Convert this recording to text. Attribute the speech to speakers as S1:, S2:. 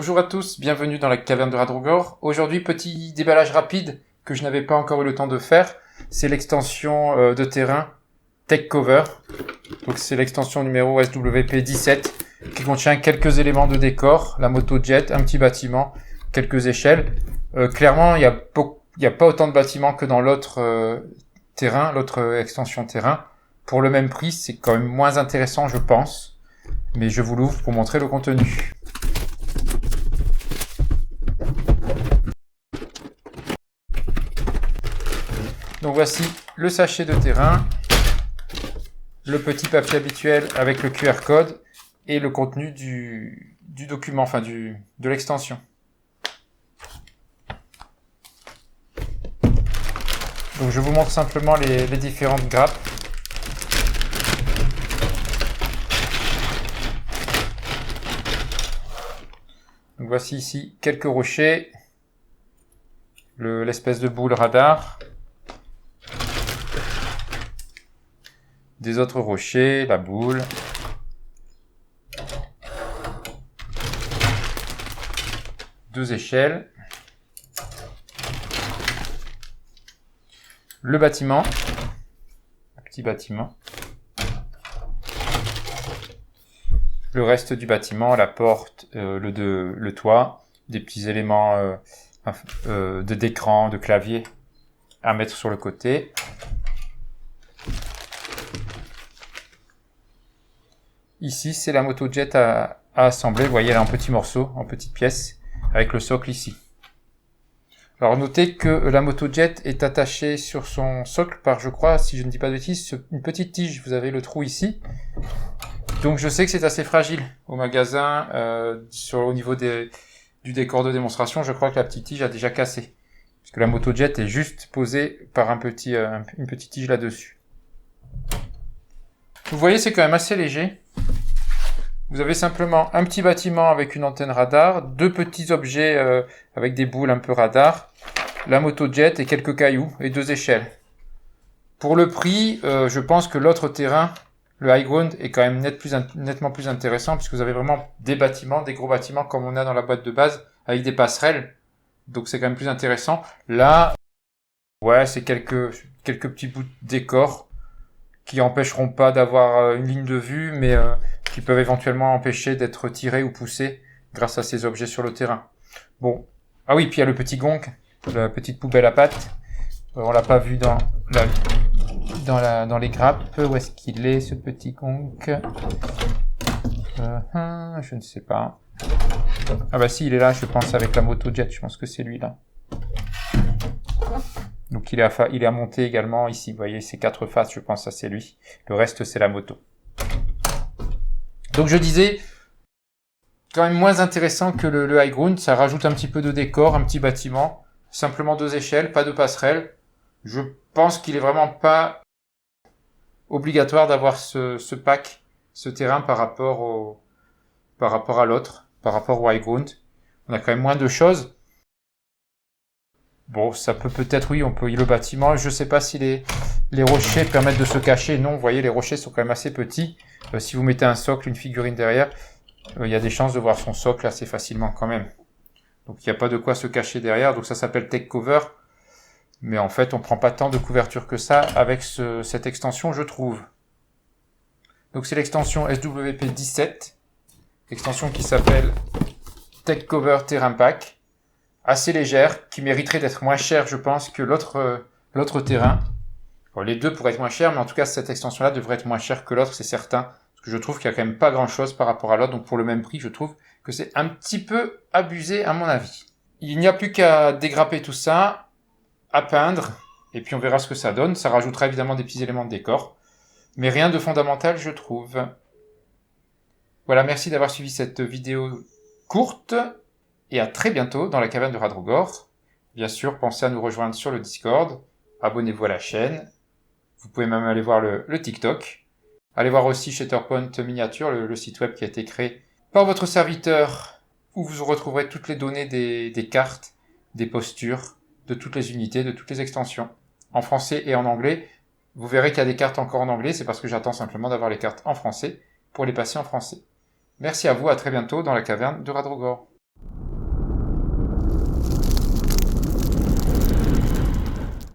S1: Bonjour à tous, bienvenue dans la caverne de Radrogor. Aujourd'hui, petit déballage rapide que je n'avais pas encore eu le temps de faire. C'est l'extension de terrain Tech Cover. Donc c'est l'extension numéro SWP17 qui contient quelques éléments de décor, la moto jet, un petit bâtiment, quelques échelles. Clairement, il y a pas autant de bâtiments que dans l'autre terrain, l'autre extension terrain. Pour le même prix, c'est quand même moins intéressant, je pense. Mais je vous l'ouvre pour montrer le contenu. Donc voici le sachet de terrain, le petit papier habituel avec le QR code et le contenu du document, enfin de l'extension. Donc je vous montre simplement les différentes grappes. Donc voici ici quelques rochers, l'espèce de boule radar, des autres rochers, la boule, deux échelles, le bâtiment, un petit bâtiment, le reste du bâtiment, la porte, le toit, des petits éléments d'écran, de clavier à mettre sur le côté. Ici, c'est la moto jet à assembler. Vous voyez, elle est en petits morceaux, en petites pièces, avec le socle ici. Alors, notez que la moto jet est attachée sur son socle par, je crois, si je ne dis pas de bêtises, une petite tige. Vous avez le trou ici. Donc, je sais que c'est assez fragile au magasin. Au niveau du décor de démonstration, je crois que la petite tige a déjà cassé. Parce que la moto jet est juste posée par une petite tige là-dessus. Vous voyez, c'est quand même assez léger. Vous avez simplement un petit bâtiment avec une antenne radar, deux petits objets avec des boules un peu radar, la moto jet et quelques cailloux et deux échelles. Pour le prix, je pense que l'autre terrain, le high ground, est quand même nettement plus intéressant puisque vous avez vraiment des bâtiments, des gros bâtiments comme on a dans la boîte de base avec des passerelles. Donc c'est quand même plus intéressant. Là, ouais, c'est quelques petits bouts de décor qui empêcheront pas d'avoir une ligne de vue, mais qui peuvent éventuellement empêcher d'être tirés ou poussés grâce à ces objets sur le terrain. Bon. Ah oui, puis il y a le petit gong, la petite poubelle à pattes. On l'a pas vu dans les grappes. Où est-ce qu'il est, ce petit gong? Je ne sais pas. Ah bah si, il est là, je pense, avec la moto jet. Je pense que c'est lui, là. Donc il est à monter également ici. Vous voyez, ces quatre faces, je pense, ça c'est lui. Le reste, c'est la moto. Donc je disais, quand même moins intéressant que le high ground. Ça rajoute un petit peu de décor, un petit bâtiment. Simplement deux échelles, pas de passerelle. Je pense qu'il est vraiment pas obligatoire d'avoir ce pack, ce terrain par rapport à l'autre, par rapport au high ground. On a quand même moins de choses. Bon, ça peut-être, oui, on peut le bâtiment. Je sais pas si les rochers permettent de se cacher. Non, vous voyez, les rochers sont quand même assez petits. Si vous mettez un socle, une figurine derrière, il y a des chances de voir son socle assez facilement quand même. Donc, il n'y a pas de quoi se cacher derrière. Donc, ça s'appelle Tech Cover. Mais en fait, on prend pas tant de couverture que ça avec cette extension, je trouve. Donc, c'est l'extension SWP17. Extension qui s'appelle Tech Cover Terrain Pack. Assez légère, qui mériterait d'être moins chère, je pense, que l'autre terrain. Bon, les deux pourraient être moins chers, mais en tout cas, cette extension-là devrait être moins chère que l'autre, c'est certain. Parce que je trouve qu'il y a quand même pas grand-chose par rapport à l'autre, donc pour le même prix, je trouve que c'est un petit peu abusé, à mon avis. Il n'y a plus qu'à dégrapper tout ça, à peindre, et puis on verra ce que ça donne. Ça rajoutera évidemment des petits éléments de décor, mais rien de fondamental, je trouve. Voilà, merci d'avoir suivi cette vidéo courte. Et à très bientôt dans la caverne de Radrogor. Bien sûr, pensez à nous rejoindre sur le Discord. Abonnez-vous à la chaîne. Vous pouvez même aller voir le TikTok. Allez voir aussi Shatterpoint Miniature, le site web qui a été créé par votre serviteur, où vous retrouverez toutes les données des cartes, des postures, de toutes les unités, de toutes les extensions, en français et en anglais. Vous verrez qu'il y a des cartes encore en anglais, c'est parce que j'attends simplement d'avoir les cartes en français pour les passer en français. Merci à vous, à très bientôt dans la caverne de Radrogor.